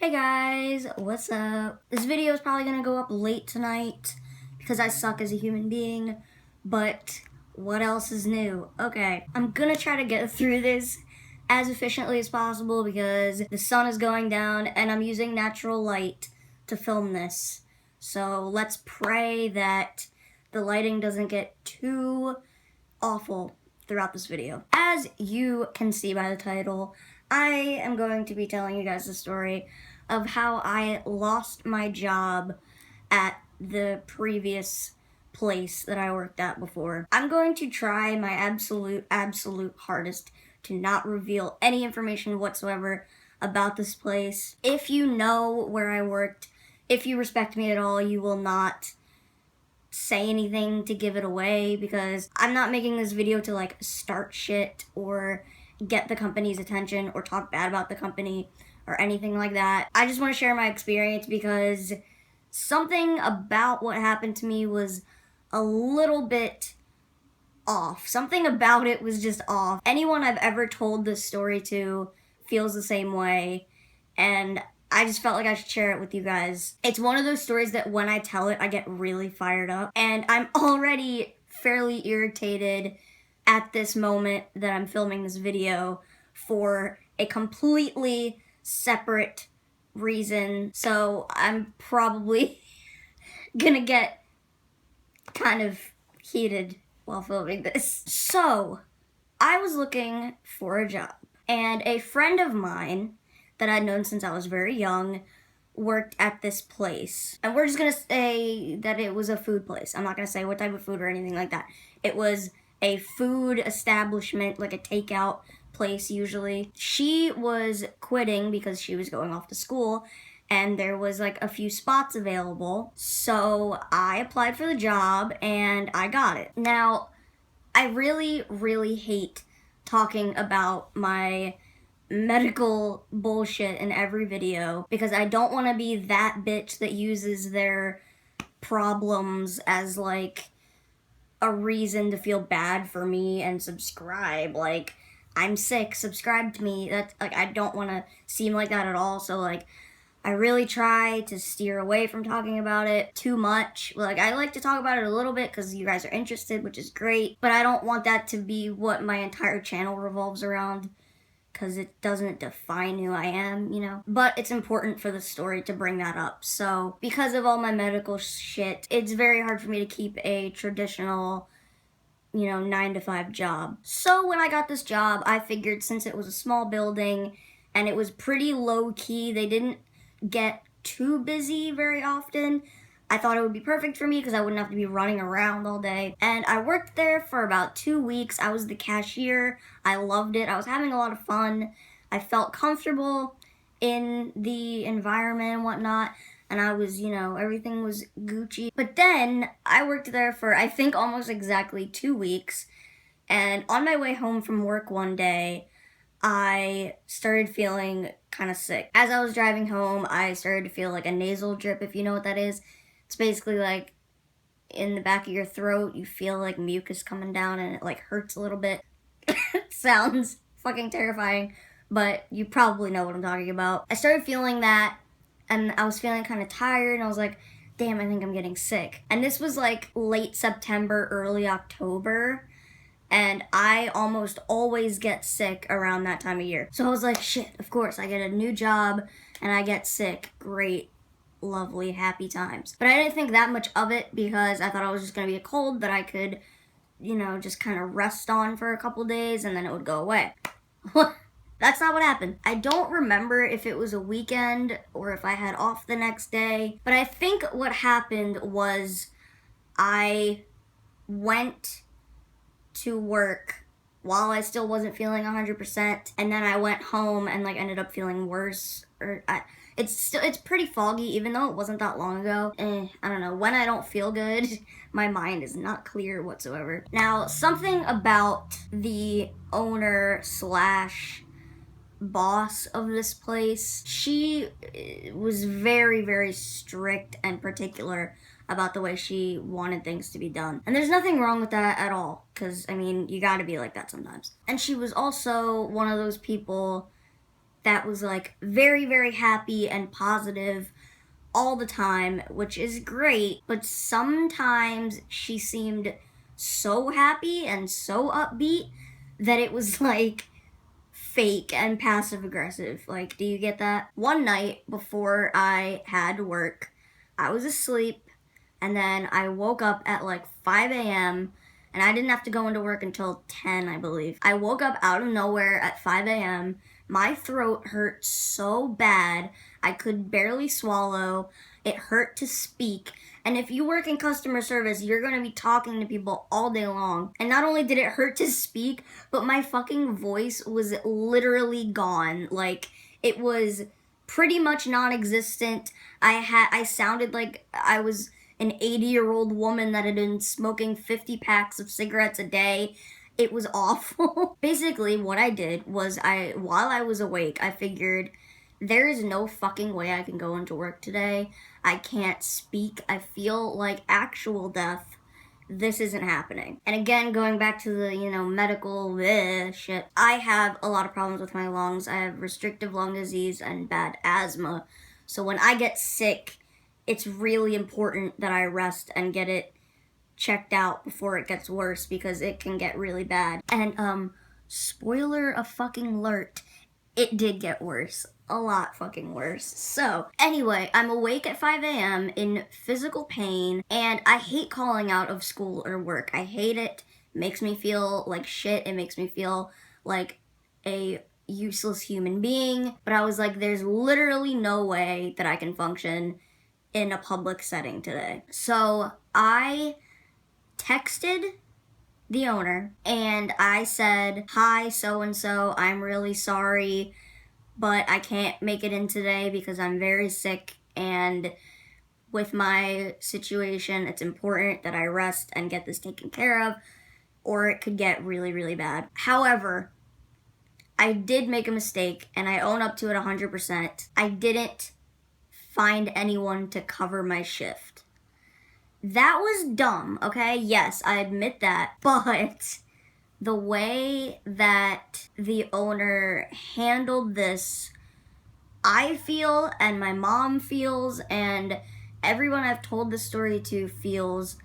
Hey guys, what's up? This video is probably gonna go up late tonight because I suck as a human being, but what else is new? Okay, I'm gonna try to get through this as efficiently as possible because the sun is going down and I'm using natural light to film this. So let's pray that the lighting doesn't get too awful throughout this video. As you can see by the title, I am going to be telling you guys the story of how I lost my job at the previous place that I worked at before. I'm going to try my absolute hardest to not reveal any information whatsoever about this place. If you know where I worked, if you respect me at all, you will not say anything to give it away because I'm not making this video to like start shit or get the company's attention or talk bad about the company or anything like that. I just want to share my experience because something about what happened to me was a little bit off. Something about it was just off. Anyone I've ever told this story to feels the same way, and I just felt like I should share it with you guys. It's one of those stories that when I tell it, I get really fired up, and I'm already fairly irritated at this moment that I'm filming this video for a completely separate reason. So I'm probably gonna get kind of heated while filming this. So I was looking for a job, and a friend of mine that I'd known since I was very young worked at this place. And we're just gonna say that it was a food place. I'm not gonna say what type of food or anything like that. It was a food establishment, like a takeout place usually. She was quitting because she was going off to school and there was like a few spots available. So I applied for the job and I got it. Now, I really hate talking about my medical bullshit in every video because I don't want to be that bitch that uses their problems as like a reason to feel bad for me and subscribe. Like, I'm sick, subscribe to me. That's like, I don't want to seem like that at all. So like, I really try to steer away from talking about it too much. Like, I like to talk about it a little bit because you guys are interested, which is great, but I don't want that to be what my entire channel revolves around because it doesn't define who I am, you know? But it's important for the story to bring that up. So because of all my medical shit, it's very hard for me to keep a traditional, 9-to-5 job. So when I got this job, I figured since it was a small building and it was pretty low-key, they didn't get too busy very often, I thought it would be perfect for me because I wouldn't have to be running around all day. And I worked there for about 2 weeks. I was the cashier. I loved it. I was having a lot of fun. I felt comfortable in the environment and whatnot. And I was, everything was Gucci. But then I worked there for, I think, almost exactly 2 weeks. And on my way home from work one day, I started feeling kind of sick. As I was driving home, I started to feel like a nasal drip, if you know what that is. It's basically like in the back of your throat, you feel like mucus coming down and it like hurts a little bit. It sounds fucking terrifying, but you probably know what I'm talking about. I started feeling that and I was feeling kind of tired and I was like, damn, I think I'm getting sick. And this was like late September, early October. And I almost always get sick around that time of year. So I was like, shit, of course, I get a new job and I get sick. Great, lovely, happy times. But I didn't think that much of it because I thought it was just gonna be a cold that I could, just kind of rest on for a couple days and then it would go away. That's not what happened. I don't remember if it was a weekend or if I had off the next day. But I think what happened was I went to work while I still wasn't feeling 100%, and then I went home and like ended up feeling worse. It's pretty foggy, even though it wasn't that long ago. I don't know. When I don't feel good, my mind is not clear whatsoever. Now, something about the owner slash boss of this place, she was very strict and particular about the way she wanted things to be done. And there's nothing wrong with that at all, because, you gotta be like that sometimes. And she was also one of those people that was like very, very happy and positive all the time, which is great, but sometimes she seemed so happy and so upbeat that it was like fake and passive aggressive. Like, do you get that? One night before I had work, I was asleep, and then I woke up at like 5 a.m. and I didn't have to go into work until 10, I believe. I woke up out of nowhere at 5 a.m. My throat hurt so bad, I could barely swallow. It hurt to speak. And if you work in customer service, you're gonna be talking to people all day long. And not only did it hurt to speak, but my fucking voice was literally gone. Like, it was pretty much non-existent. I sounded like I was an 80-year-old woman that had been smoking 50 packs of cigarettes a day. It was awful. Basically, what I did was while I was awake, I figured there is no fucking way I can go into work today. I can't speak. I feel like actual death. This isn't happening. And again, going back to the, medical shit, I have a lot of problems with my lungs. I have restrictive lung disease and bad asthma. So when I get sick, it's really important that I rest and get it checked out before it gets worse, because it can get really bad. And spoiler of fucking alert, it did get worse. A lot fucking worse. So anyway, I'm awake at 5 a.m. in physical pain, and I hate calling out of school or work. I hate it. It makes me feel like shit. It makes me feel like a useless human being. But I was like, there's literally no way that I can function in a public setting today. So I texted the owner and I said, "Hi, so-and-so, I'm really sorry, but I can't make it in today because I'm very sick, and with my situation, it's important that I rest and get this taken care of, or it could get really, really bad." However, I did make a mistake, and I own up to it 100%. I didn't find anyone to cover my shift. That was dumb, okay? Yes, I admit that. But the way that the owner handled this, I feel, and my mom feels, and everyone I've told this story to feels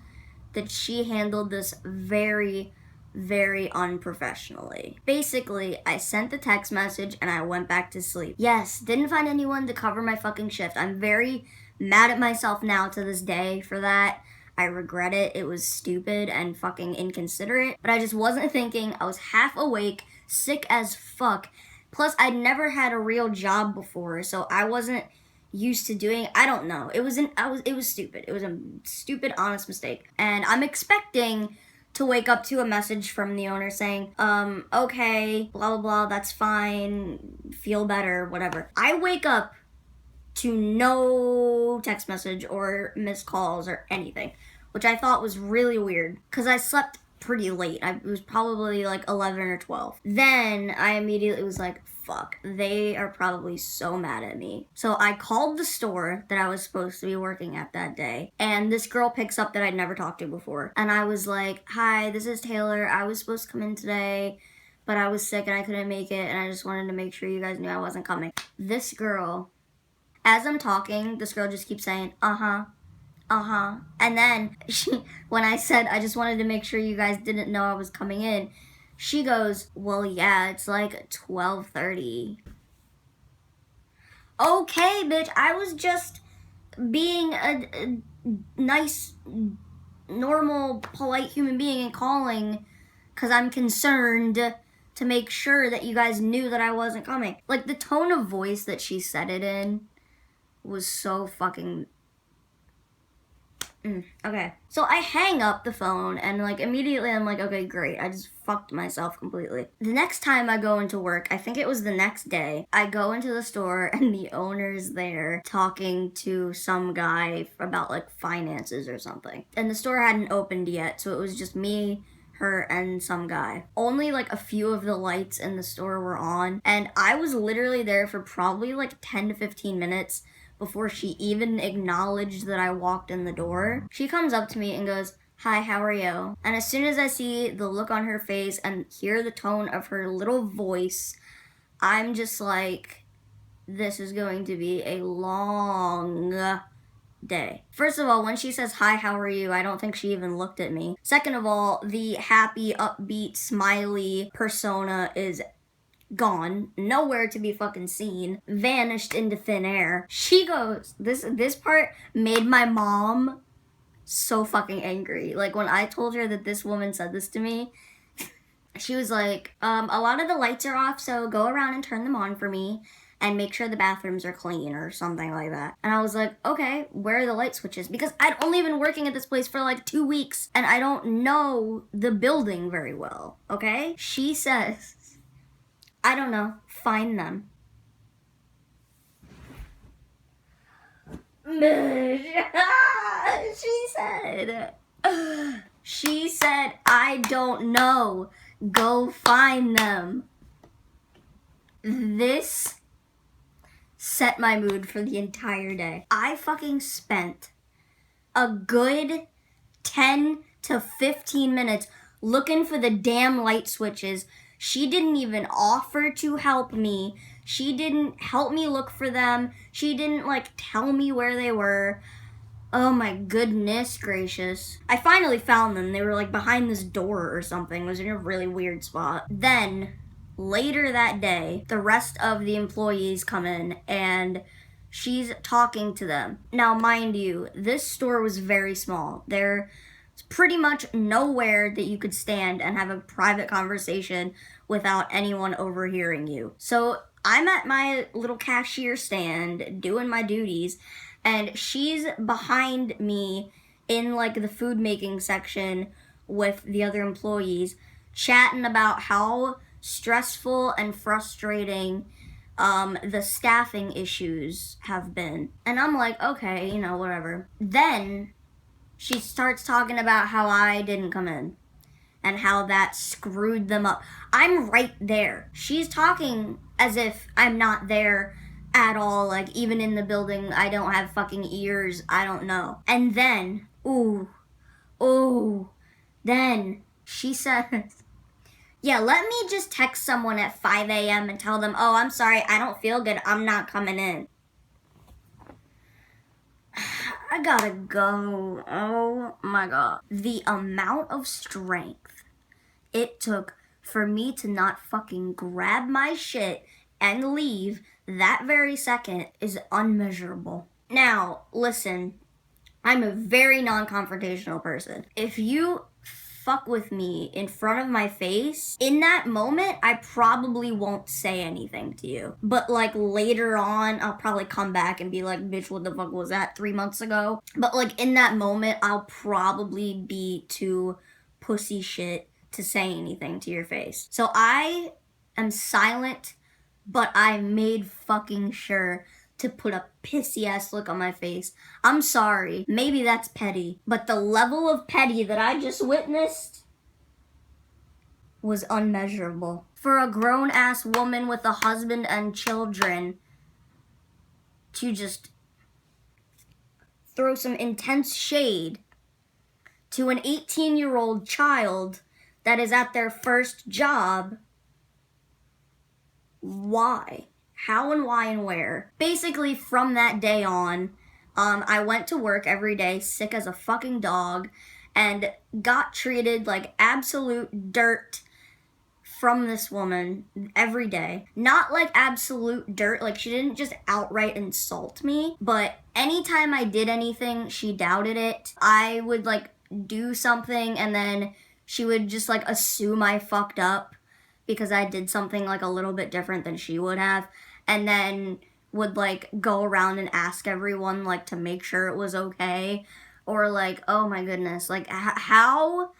that she handled this very, very unprofessionally. Basically, I sent the text message and I went back to sleep. Yes, didn't find anyone to cover my fucking shift. I'm very mad at myself now to this day for that. I regret it. It was stupid and fucking inconsiderate, but I just wasn't thinking. I was half awake, sick as fuck. Plus, I'd never had a real job before, so I wasn't used to doing, I don't know. It was stupid. It was a stupid, honest mistake. And I'm expecting to wake up to a message from the owner saying, okay, blah, blah, blah, that's fine, feel better, whatever. I wake up to no text message or missed calls or anything, which I thought was really weird because I slept pretty late. It was probably like 11 or 12. Then I immediately was like, fuck, they are probably so mad at me. So I called the store that I was supposed to be working at that day, and this girl picks up that I'd never talked to before. And I was like, "Hi, this is Taylor. I was supposed to come in today, but I was sick and I couldn't make it, and I just wanted to make sure you guys knew I wasn't coming." This girl, as I'm talking, this girl just keeps saying, uh-huh. And then when I said, "I just wanted to make sure you guys didn't know I was coming in," she goes, "Well, yeah, it's like 12:30. Okay, bitch, I was just being a nice, normal, polite human being and calling because I'm concerned to make sure that you guys knew that I wasn't coming." Like, the tone of voice that she said it in was so fucking... Okay. So I hang up the phone and like immediately I'm like, okay, great. I just fucked myself completely. The next time I go into work, I think it was the next day, I go into the store and the owner's there talking to some guy about like finances or something. And the store hadn't opened yet, so it was just me, her, and some guy. Only like a few of the lights in the store were on, and I was literally there for probably like 10 to 15 minutes before she even acknowledged that I walked in the door. She comes up to me and goes, "Hi, how are you?" And as soon as I see the look on her face and hear the tone of her little voice, I'm just like, this is going to be a long day. First of all, when she says, "Hi, how are you?" I don't think she even looked at me. Second of all, the happy, upbeat, smiley persona is gone, nowhere to be fucking seen, vanished into thin air. She goes, this part made my mom so fucking angry. Like, when I told her that this woman said this to me, she was like, a lot of the lights are off, so go around and turn them on for me and make sure the bathrooms are clean or something like that. And I was like, okay, where are the light switches? Because I'd only been working at this place for like 2 weeks and I don't know the building very well, okay? She says, I don't know, find them. She said, I don't know, go find them. This set my mood for the entire day. I fucking spent a good 10 to 15 minutes looking for the damn light switches. She didn't even offer to help me. She didn't help me look for them. She didn't like tell me where they were. Oh my goodness gracious. I finally found them. They were like behind this door or something. It was in a really weird spot. Then later that day, the rest of the employees come in and she's talking to them. Now, mind you, this store was very small. There's pretty much nowhere that you could stand and have a private conversation without anyone overhearing you. So I'm at my little cashier stand doing my duties, and she's behind me in like the food making section with the other employees, chatting about how stressful and frustrating the staffing issues have been. And I'm like, okay, you know, whatever. Then she starts talking about how I didn't come in and how that screwed them up. I'm right there. She's talking as if I'm not there at all, like even in the building. I don't have fucking ears. I don't know. And then, then she says, yeah, let me just text someone at 5 a.m. and tell them, oh, I'm sorry, I don't feel good, I'm not coming in. I gotta go. Oh my god. The amount of strength it took for me to not fucking grab my shit and leave that very second is unmeasurable. Now, listen, I'm a very non-confrontational person. If you fuck with me in front of my face, in that moment, I probably won't say anything to you. But like later on, I'll probably come back and be like, bitch, what the fuck was that 3 months ago? But like in that moment, I'll probably be too pussy shit to say anything to your face. So I am silent, but I made fucking sure to put a pissy ass look on my face. I'm sorry, maybe that's petty, but the level of petty that I just witnessed was unmeasurable. For a grown ass woman with a husband and children to just throw some intense shade to an 18-year-old child that is at their first job, why? How and why and where? Basically, from that day on, I went to work every day sick as a fucking dog and got treated like absolute dirt from this woman every day. Not like absolute dirt, like she didn't just outright insult me, but anytime I did anything, she doubted it. I would like do something and then she would just like assume I fucked up because I did something like a little bit different than she would have, and then would like go around and ask everyone like to make sure it was okay, or like, oh my goodness, like how,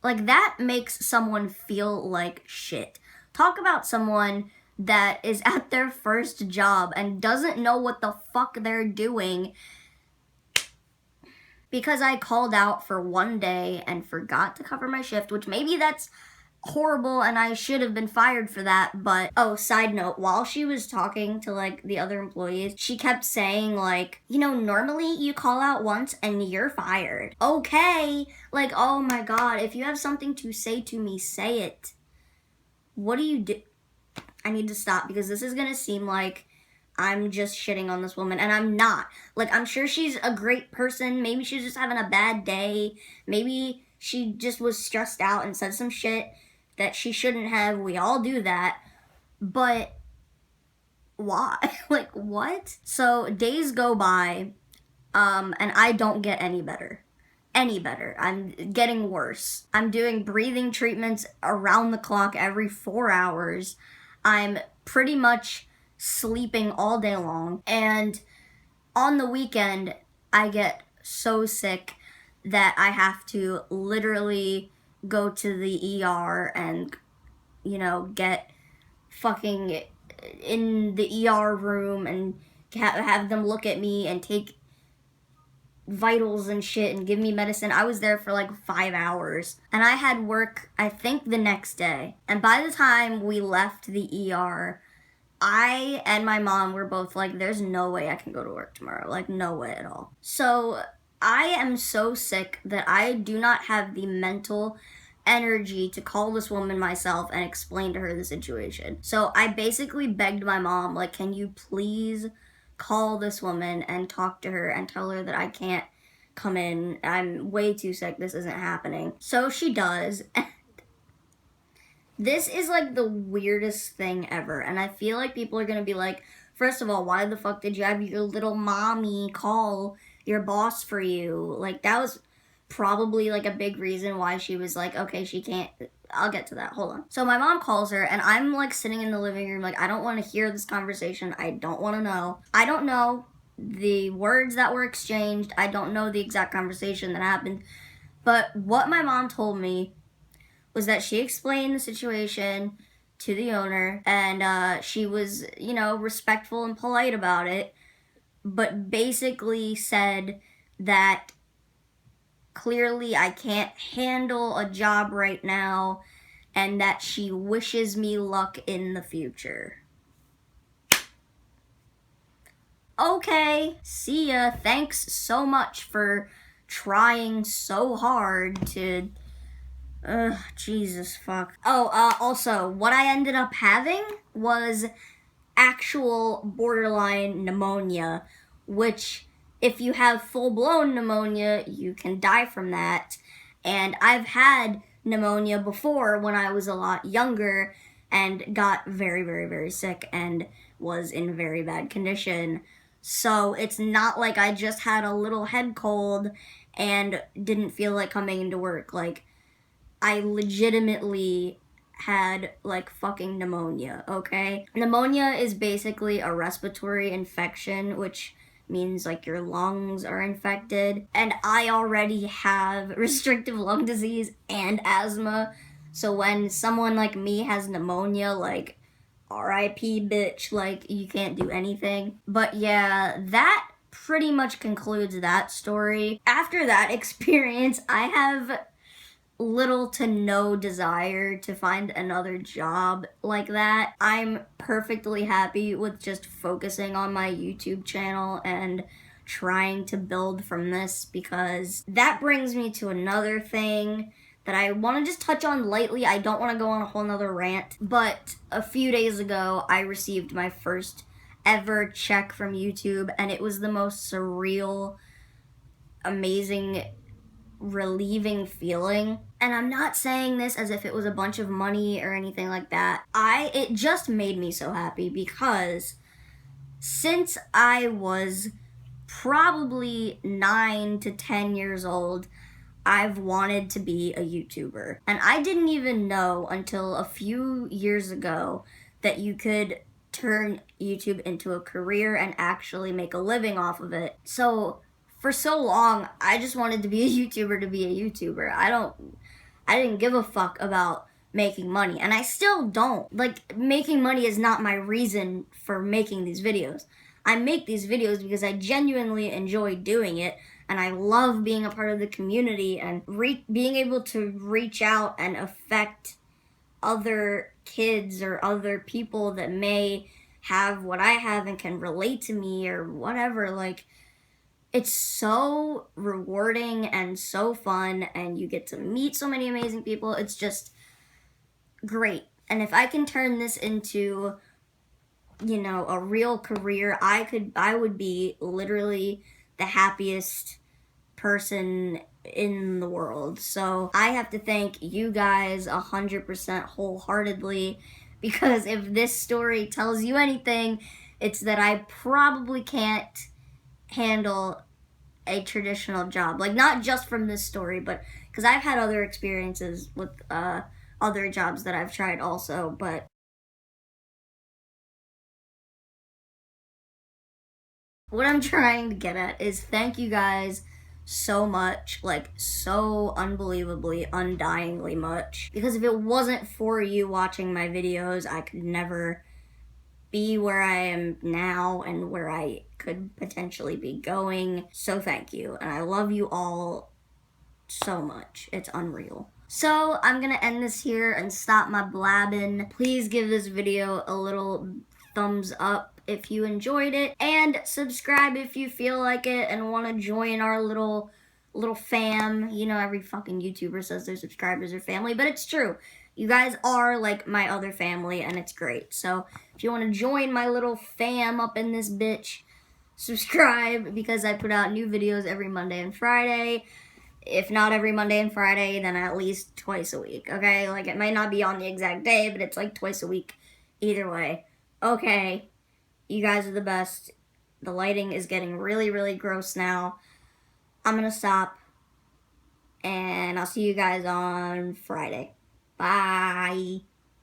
like that makes someone feel like shit. Talk about someone that is at their first job and doesn't know what the fuck they're doing because I called out for one day and forgot to cover my shift, which maybe that's horrible and I should have been fired for that. But oh, side note, while she was talking to like the other employees, she kept saying like, you know, normally you call out once and you're fired. Okay, like, oh my god, if you have something to say to me, say it. What do you do? I need to stop because this is gonna seem like I'm just shitting on this woman, and I'm not. Like, I'm sure she's a great person. Maybe she's just having a bad day. Maybe she just was stressed out and said some shit that she shouldn't have. We all do that. But why? Like, what? So days go by, and I don't get any better. I'm getting worse. I'm doing breathing treatments around the clock every 4 hours. I'm pretty much sleeping all day long. And on the weekend, I get so sick that I have to literally go to the ER and, get fucking in the ER room and have them look at me and take vitals and shit and give me medicine. I was there for like 5 hours, and I had work, I think, the next day. And by the time we left the ER, I and my mom were both like, there's no way I can go to work tomorrow. Like, no way at all. So I am so sick that I do not have the mental energy to call this woman myself and explain to her the situation. So I basically begged my mom, like, can you please call this woman and talk to her and tell her that I can't come in. I'm way too sick. This isn't happening. So she does. This is like the weirdest thing ever. And I feel like people are going to be like, first of all, why the fuck did you have your little mommy call your boss for you? Like, that was probably like a big reason why she was like, okay, she can't. I'll get to that. Hold on. So my mom calls her, and I'm like sitting in the living room, like, I don't want to hear this conversation. I don't want to know. I don't know the words that were exchanged. I don't know the exact conversation that happened. But what my mom told me was that she explained the situation to the owner, and she was, respectful and polite about it, but basically said that clearly I can't handle a job right now, and that she wishes me luck in the future. Okay, see ya. Thanks so much for trying so hard to... Jesus fuck. Also, what I ended up having was actual borderline pneumonia, which, if you have full-blown pneumonia, you can die from that. And I've had pneumonia before when I was a lot younger and got very, very, very sick and was in very bad condition. So it's not like I just had a little head cold and didn't feel like coming into work. Like, I legitimately had, like, fucking pneumonia, okay? Pneumonia is basically a respiratory infection, which means, like, your lungs are infected. And I already have restrictive lung disease and asthma. So when someone like me has pneumonia, like, RIP, bitch, like, you can't do anything. But yeah, that pretty much concludes that story. After that experience, I have little to no desire to find another job like that. I'm perfectly happy with just focusing on my YouTube channel and trying to build from this, because that brings me to another thing that I want to just touch on lightly. I don't want to go on a whole nother rant, but a few days ago I received my first ever check from YouTube, and it was the most surreal, amazing, relieving feeling. And I'm not saying this as if it was a bunch of money or anything like that. It just made me so happy, because since I was probably 9 to 10 years old, I've wanted to be a YouTuber. And I didn't even know until a few years ago that you could turn YouTube into a career and actually make a living off of it. So for so long, I just wanted to be a YouTuber to be a YouTuber. I didn't give a fuck about making money, and I still don't. Like, making money is not my reason for making these videos. I make these videos because I genuinely enjoy doing it, and I love being a part of the community and being able to reach out and affect other kids or other people that may have what I have and can relate to me or whatever. Like, it's so rewarding and so fun, and you get to meet so many amazing people. It's just great. And if I can turn this into you know, a real career, I would be literally the happiest person in the world. So I have to thank you guys 100% wholeheartedly, because if this story tells you anything, it's that I probably can't handle a traditional job. Like, not just from this story, but because I've had other experiences with other jobs that I've tried also. But what I'm trying to get at is thank you guys so much, like so unbelievably, undyingly much. Because if it wasn't for you watching my videos, I could never be where I am now and where I could potentially be going. So thank you. And I love you all so much. It's unreal. So I'm gonna end this here and stop my blabbing. Please give this video a little thumbs up if you enjoyed it, and subscribe if you feel like it and want to join our little fam. You know, every fucking YouTuber says their subscribers are family, but it's true. You guys are like my other family, and it's great. So if you want to join my little fam up in this bitch, subscribe, because I put out new videos every Monday and Friday. If not every Monday and Friday, then at least twice a week, okay? Like, it might not be on the exact day, but it's like twice a week either way. Okay, you guys are the best. The lighting is getting really, really gross now. I'm gonna stop, and I'll see you guys on Friday. Bye.